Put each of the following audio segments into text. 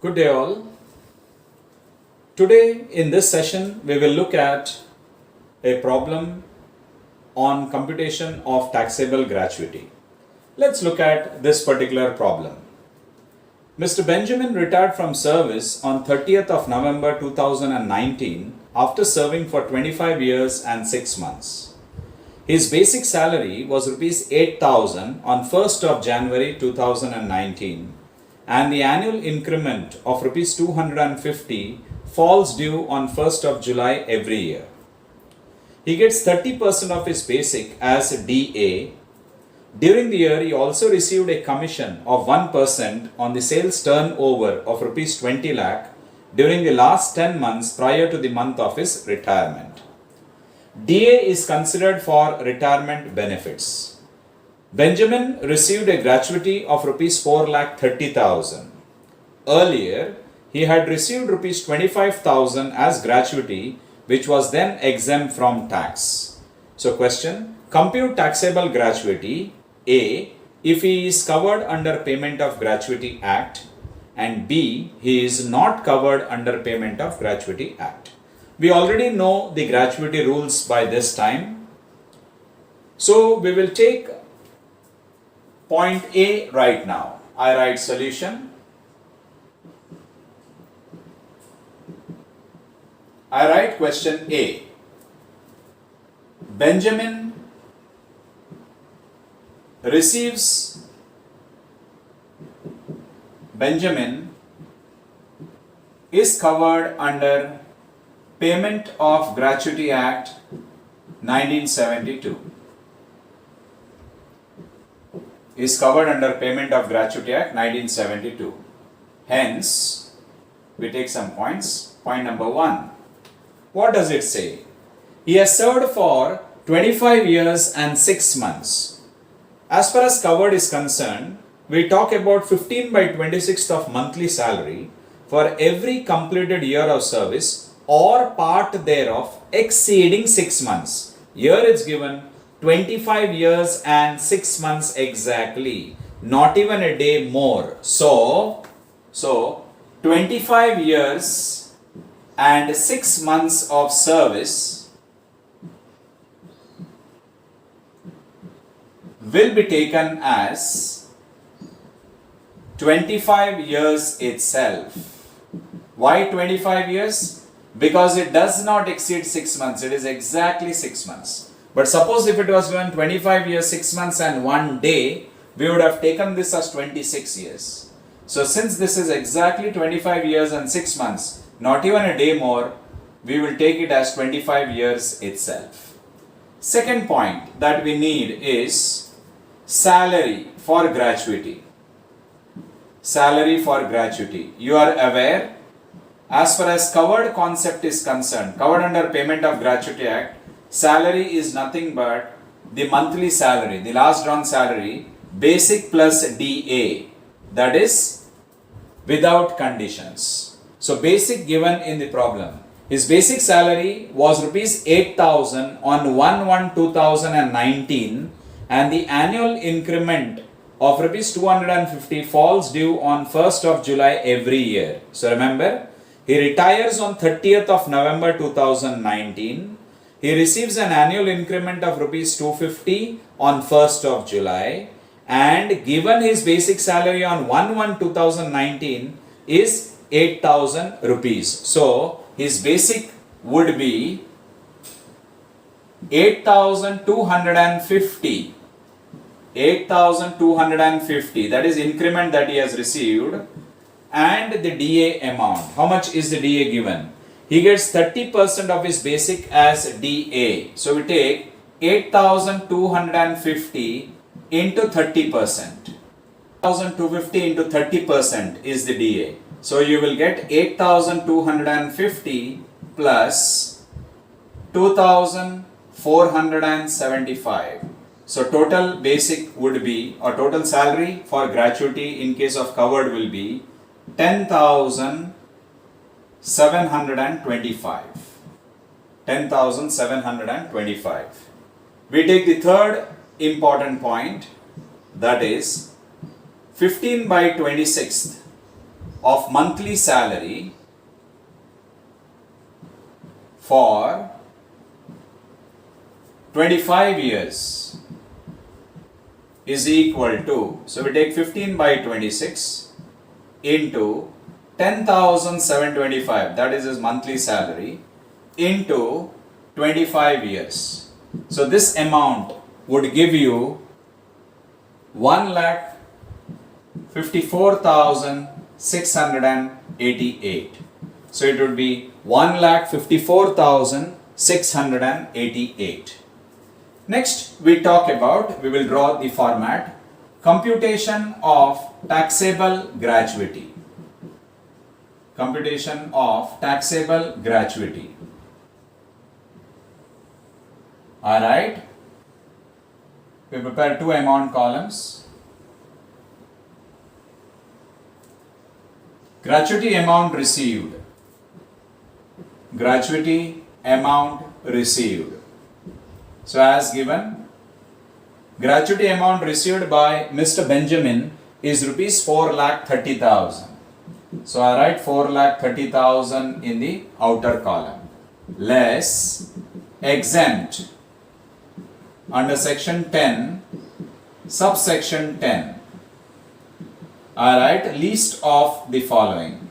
Good day all. Today in this session we will look at a problem on computation of taxable gratuity. Let's look at this particular problem. Mr. Benjamin retired from service on 30th of November 2019 after serving for 25 years and 6 months. His basic salary was Rs 8,000 on 1st of January 2019 and the annual increment of Rs 250 falls due on 1st of July every year. He gets 30% of his basic as DA. During the year, he also received a commission of 1% on the sales turnover of Rs 20 lakh during the last 10 months prior to the month of his retirement. DA is considered for retirement benefits. Benjamin received a gratuity of Rs 4,30,000. Earlier, he had received Rs 25,000 as gratuity, which was then exempt from tax. So question, compute taxable gratuity. A, if he is covered under Payment of Gratuity Act, and B, he is not covered under Payment of Gratuity Act. We already know the gratuity rules by this time. So we will take point A right now. I write solution. I write question A. Benjamin is covered under Payment of Gratuity Act 1972. Is covered under Payment of Gratuity Act 1972. Hence, we take some points. Point number 1. What does it say? He has served for 25 years and 6 months. As far as covered is concerned, we talk about 15/26th of monthly salary for every completed year of service or part thereof exceeding 6 months. Here it's given 25 years and 6 months exactly, not even a day more. So 25 years and 6 months of service will be taken as 25 years itself. Why 25 years? Because it does not exceed 6 months. It is exactly 6 months. But suppose if it was given 25 years, 6 months and 1 day, we would have taken this as 26 years. So since this is exactly 25 years and 6 months, not even a day more, we will take it as 25 years itself. Second point that we need is salary for gratuity. Salary for gratuity. You are aware, as far as covered concept is concerned, covered under Payment of Gratuity Act, salary is nothing but the monthly salary, the last drawn salary, basic plus DA, that is without conditions. So basic given in the problem. His basic salary was Rs 8,000 on 1/1/2019 and the annual increment of Rs 250 falls due on 1st of July every year. So remember, he retires on 30th of November 2019. He receives an annual increment of Rs 250 on 1st of July, and given his basic salary on 1/1/2019 is 8,000 rupees. So his basic would be 8,250. 8,250, that is increment that he has received, and the DA amount. How much is the DA given? He gets 30% of his basic as DA. So we take 8,250 into 30%. 8,250 into 30% is the DA. So you will get 8,250 plus 2,475. So total basic would be, or total salary for gratuity in case of covered will be 10,725. 10,725. We take the third important point, that is 15/26th of monthly salary for 25 years is equal to, so we take 15 by 26 into 10,725, that is his monthly salary, into 25 years. So this amount would give you 1,54,688. So it would be 1,54,688. Next we will draw the format, computation of taxable gratuity. Computation of taxable gratuity. Alright. We prepare two amount columns. Gratuity amount received. Gratuity amount received. So as given, gratuity amount received by Mr. Benjamin is rupees 4,30,000. So I write 4,30,000 in the outer column. Less exempt under section 10, subsection 10. I write list of the following.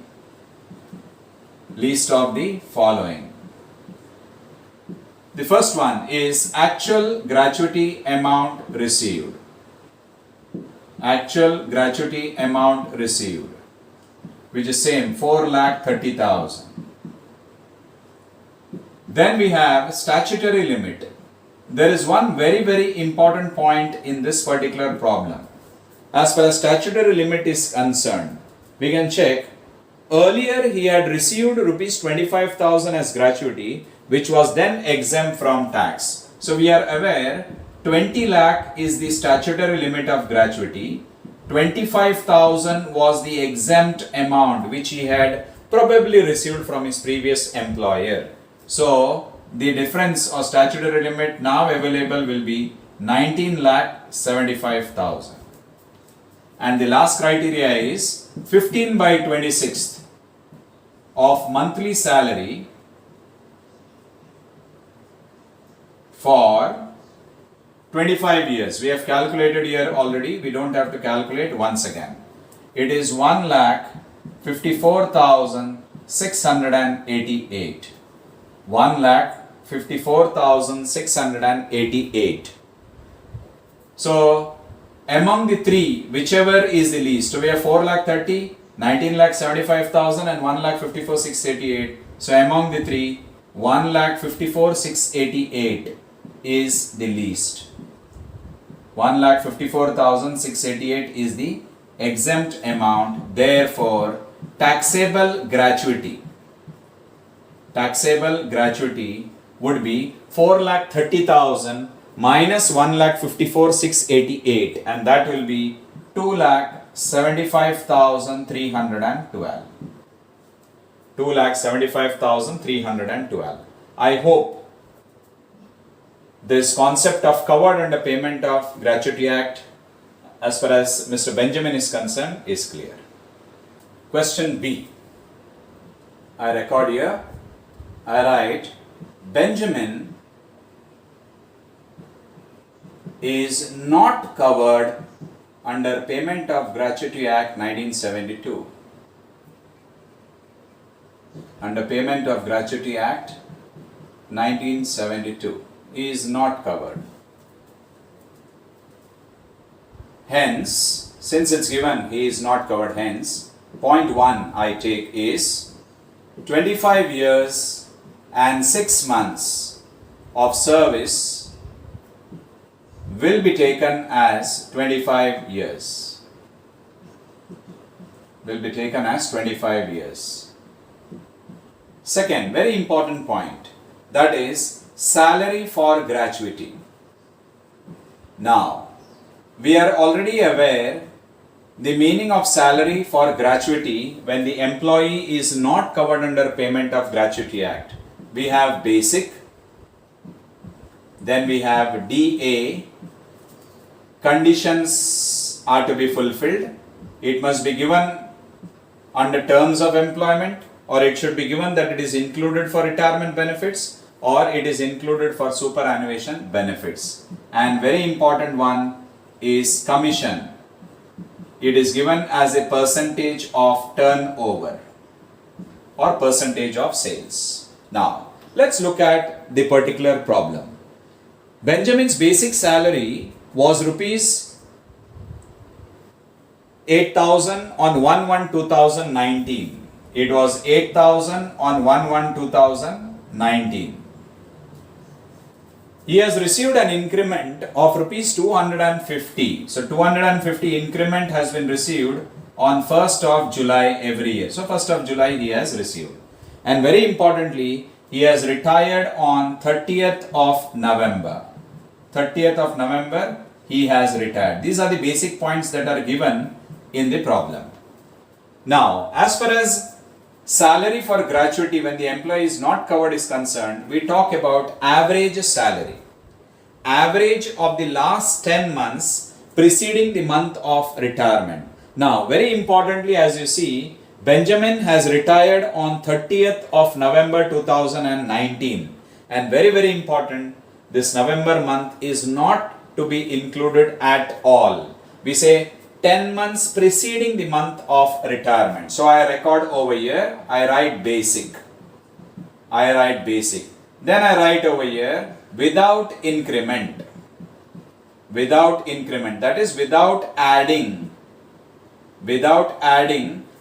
List of the following. The first one is actual gratuity amount received. Actual gratuity amount received, which is same 4,30,000. Then we have statutory limit. There is one very important point in this particular problem. As far as statutory limit is concerned, we can check. Earlier he had received rupees 25,000 as gratuity, which was then exempt from tax. So we are aware 20 lakh is the statutory limit of gratuity. 25,000 was the exempt amount which he had probably received from his previous employer. So the difference or statutory limit now available will be 19,75,000. And the last criteria is 15 by 26th of monthly salary for 25 years. We have calculated here already. We don't have to calculate once again. It is 1,54,688. 1,54,688. So among the three, whichever is the least. So we have 4,30,000, 19,75,000 and 1,54,688. So among the three, 1,54,688 is the least. 1,54,688 is the exempt amount. Therefore, taxable gratuity would be 4,30,000 minus 1,54,688, and that will be 2,75,312. 2,75,312. I hope this concept of covered under Payment of Gratuity Act as far as Mr. Benjamin is concerned is clear. Question B. I record here. I write Benjamin is not covered under Payment of Gratuity Act 1972. Under Payment of Gratuity Act 1972. He is not covered. Hence, since it's given he is not covered, hence, point 1 I take is 25 years and 6 months of service will be taken as 25 years. Will be taken as 25 years. Second, very important point, that is salary for gratuity. Now, we are already aware the meaning of salary for gratuity when the employee is not covered under Payment of Gratuity Act. We have basic, then we have DA, conditions are to be fulfilled. It must be given under terms of employment, or it should be given that it is included for retirement benefits, or it is included for superannuation benefits. And very important one is commission. It is given as a percentage of turnover or percentage of sales. Now, let's look at the particular problem. Benjamin's basic salary was rupees 8,000 on 1/1/2019. It was 8,000 on 1/1/2019. He has received an increment of rupees 250. So 250 increment has been received on 1st of July every year. So 1st of July he has received. And very importantly, he has retired on 30th of November. 30th of November he has retired. These are the basic points that are given in the problem. Now, as far as salary for gratuity when the employee is not covered is concerned, we talk about average salary. Average of the last 10 months preceding the month of retirement. Now, very importantly, as you see, Benjamin has retired on 30th of November 2019. And very important, this November month is not to be included at all. We say 10 months preceding the month of retirement. So I record over here, I write basic. Then I write over here without increment. That is without adding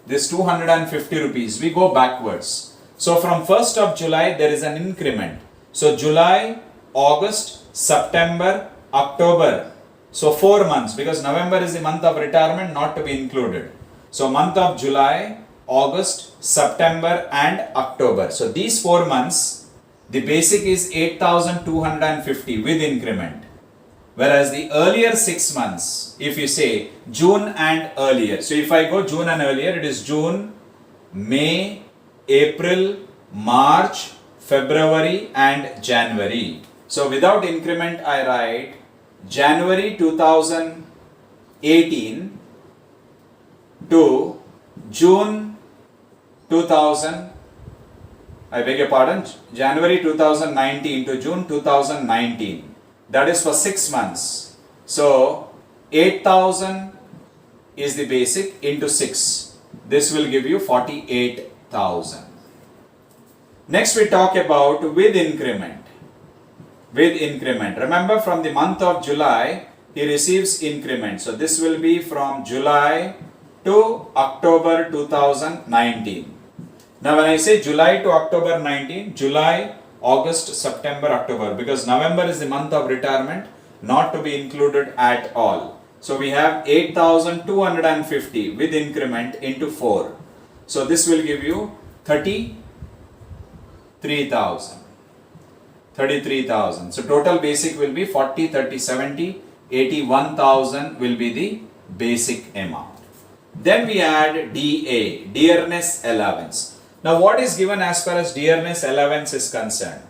this 250 rupees. We go backwards. So from 1st of July there is an increment. So July, August, September, October. So 4 months, because November is the month of retirement, not to be included. So month of July, August, September and October. So these 4 months, the basic is 8,250 with increment. Whereas the earlier 6 months, if you say June and earlier. So if I go June and earlier, it is June, May, April, March, February and January. So without increment, I write January 2018 to June 2000, January 2019 to June 2019. That is for 6 months. So 8,000 is the basic into 6. This will give you 48,000. Next we talk about with increment. Remember, from the month of July, he receives increment. So this will be from July to October 2019. Now when I say July to October 19, July, August, September, October, because November is the month of retirement, not to be included at all. So we have 8,250 with increment into 4. So this will give you 33,000. So total basic will be 40, 30, 70, 81,000 will be the basic amount. Then we add DA, dearness allowance. Now what is given as far as dearness allowance is concerned?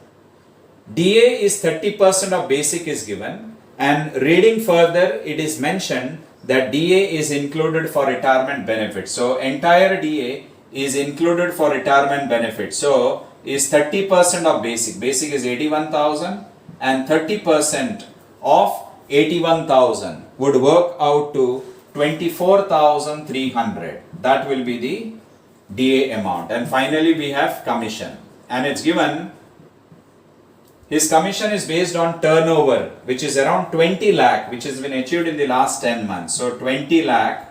DA is 30% of basic is given, and reading further it is mentioned that DA is included for retirement benefits. So entire DA is included for retirement benefits. So is 30% of basic. Basic is 81,000 and 30% of 81,000 would work out to 24,300. That will be the DA amount. And finally we have commission, and it's given his commission is based on turnover, which is around 20 lakh, which has been achieved in the last 10 months. So 20 lakh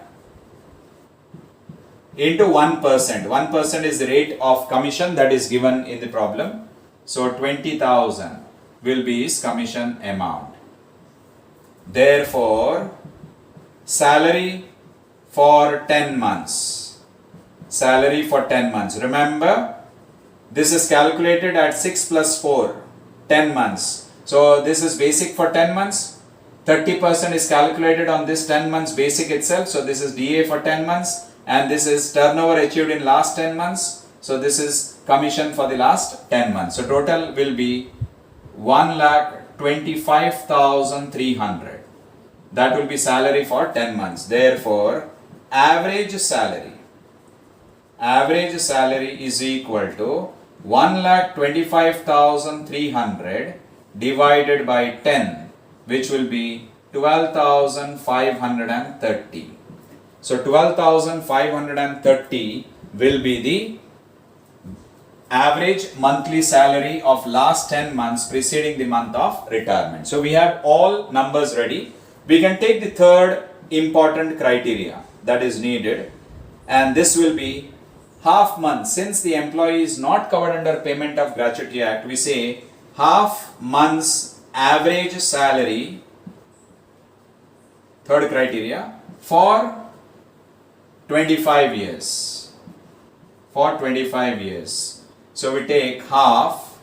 into 1%. 1% is the rate of commission that is given in the problem. So 20,000 will be his commission amount. Therefore, salary for 10 months. Salary for 10 months. Remember, this is calculated at 6 plus 4, 10 months. So this is basic for 10 months. 30% is calculated on this 10 months basic itself. So this is DA for 10 months. And this is turnover achieved in last 10 months. So this is commission for the last 10 months. So total will be 1,25,300. That will be salary for 10 months. Therefore, average salary average salary is equal to 1,25,300 divided by 10, which will be 12,530. So 12,530 will be the average monthly salary of last 10 months preceding the month of retirement. So we have all numbers ready. We can take the third important criteria that is needed, and this will be half month. Since the employee is not covered under Payment of Gratuity Act, we say half month's average salary, third criteria, for 25 years. For 25 years. So we take half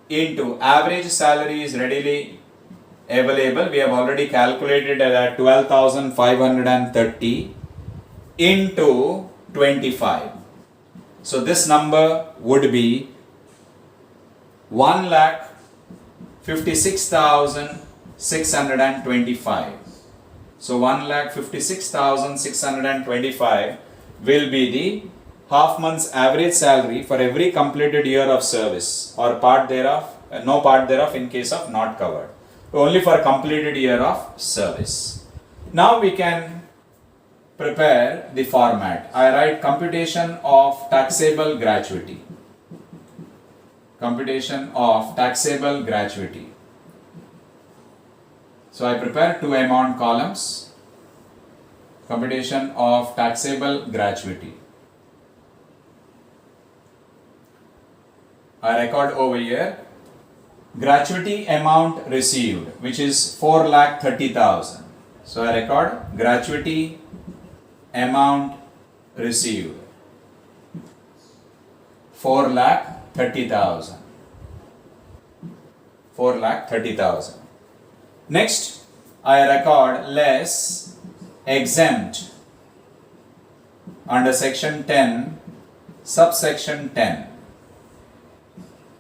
into average salary is readily available. We have already calculated at 12,530 into 25. So this number would be 1,56,625. So 1,56,625 will be the half month's average salary for every completed year of service or part thereof, no part thereof in case of not covered. Only for completed year of service. Now we can prepare the format. I write computation of taxable gratuity. Computation of taxable gratuity. So I prepare two amount columns. Computation of taxable gratuity. I record over here gratuity amount received, which is 4,30,000. So I record gratuity amount received 4,30,000. 4,30,000. Next, I record less exempt under section 10, subsection 10.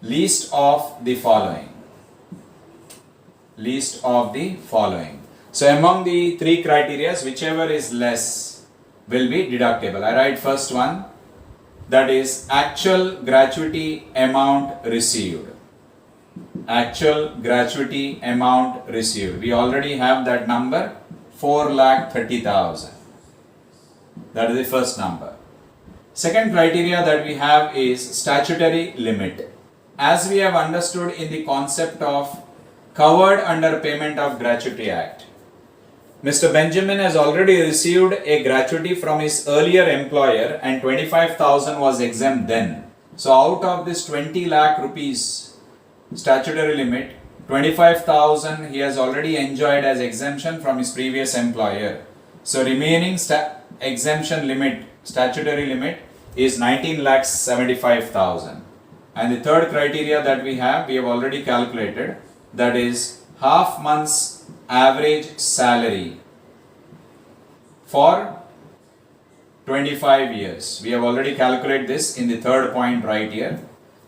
Least of the following. Least of the following. So among the three criteria, whichever is less will be deductible. I write first one, that is actual gratuity amount received. Actual gratuity amount received. We already have that number, 4,30,000. That is the first number. Second criteria that we have is statutory limit. As we have understood in the concept of covered under Payment of Gratuity Act, Mr. Benjamin has already received a gratuity from his earlier employer and 25,000 was exempt then. So out of this 20 lakh rupees statutory limit, 25,000 he has already enjoyed as exemption from his previous employer. So remaining exemption limit, statutory limit is 19,75,000. And the third criteria that we have already calculated, that is half month's average salary for 25 years. We have already calculated this in the third point right here.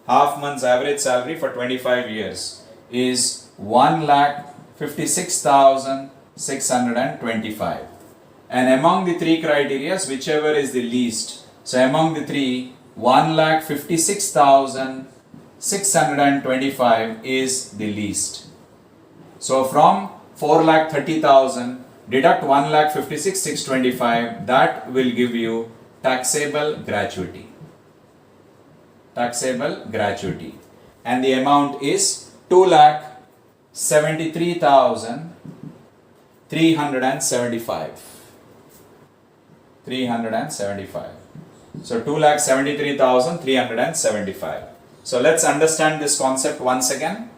Half month's average salary for 25 years is 1,56,625. And among the three criteria, whichever is the least. So among the three, 1,56,625 is the least. So from 4,30,000 deduct 1,56,625, that will give you taxable gratuity. Taxable gratuity. And the amount is 2,73,375. 375. So 2,73,375. So let's understand this concept once again.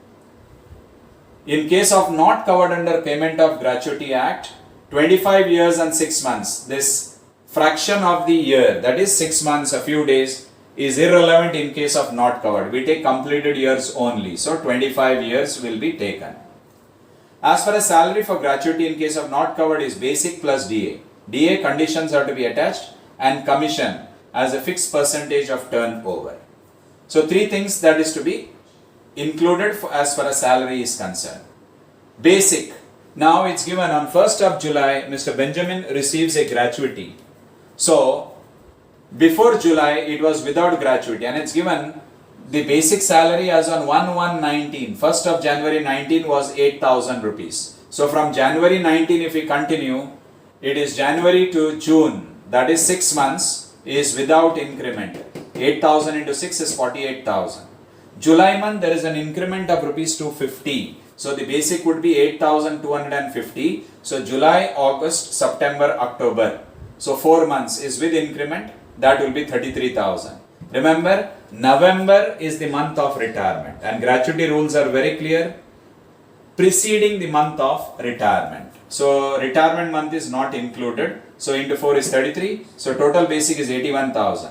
In case of not covered under Payment of Gratuity Act, 25 years and 6 months, this fraction of the year, that is 6 months, a few days, is irrelevant in case of not covered. We take completed years only. So 25 years will be taken. As far as salary for gratuity in case of not covered is basic plus DA. DA conditions are to be attached and commission as a fixed percentage of turnover. So three things that is to be included as far as salary is concerned. Basic. Now it's given on 1st of July, Mr. Benjamin receives a gratuity. So Before July, it was without gratuity, and it's given the basic salary as on 1/1/19. 1st of January 19 was 8,000 rupees. So from January 19, if we continue, it is January to June, that is 6 months, is without increment. 8,000 into 6 is 48,000. July month, there is an increment of rupees 250. So the basic would be 8,250. So July, August, September, October. So 4 months is with increment. That will be 33,000. Remember, November is the month of retirement, and gratuity rules are very clear. Preceding the month of retirement. So retirement month is not included. So into 4 is 33. So total basic is 81,000.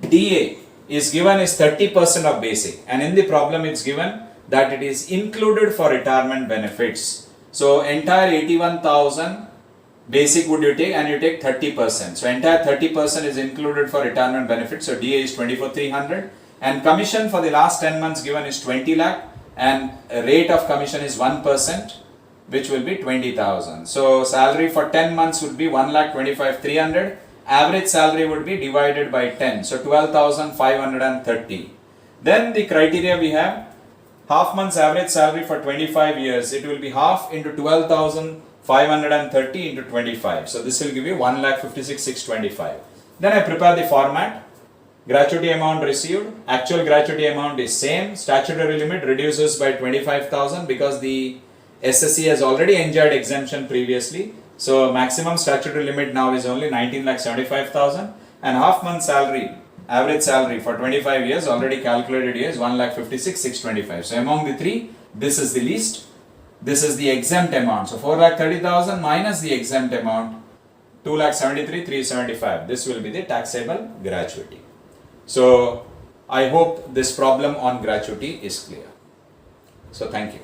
DA is given as 30% of basic, and in the problem it's given that it is included for retirement benefits. So entire 81,000 basic would you take, and you take 30%. So entire 30% is included for retirement benefits. So DA is 24,300, and commission for the last 10 months given is 20 lakh, and rate of commission is 1%, which will be 20,000. So salary for 10 months would be 1,25,300. Average salary would be divided by 10. So 12,530. Then the criteria we have, half month's average salary for 25 years. It will be half into 12,530 into 25. So this will give you 1,56,625. Then I prepare the format. Gratuity amount received, actual gratuity amount is same, statutory limit reduces by 25,000 because the SSC has already enjoyed exemption previously. So maximum statutory limit now is only 19,75,000, and half month salary, average salary for 25 years already calculated here is 1,56,625. So among the three, this is the least, this is the exempt amount. So 4,30,000 minus the exempt amount, 2,73,375. This will be the taxable gratuity. So I hope this problem on gratuity is clear. So thank you.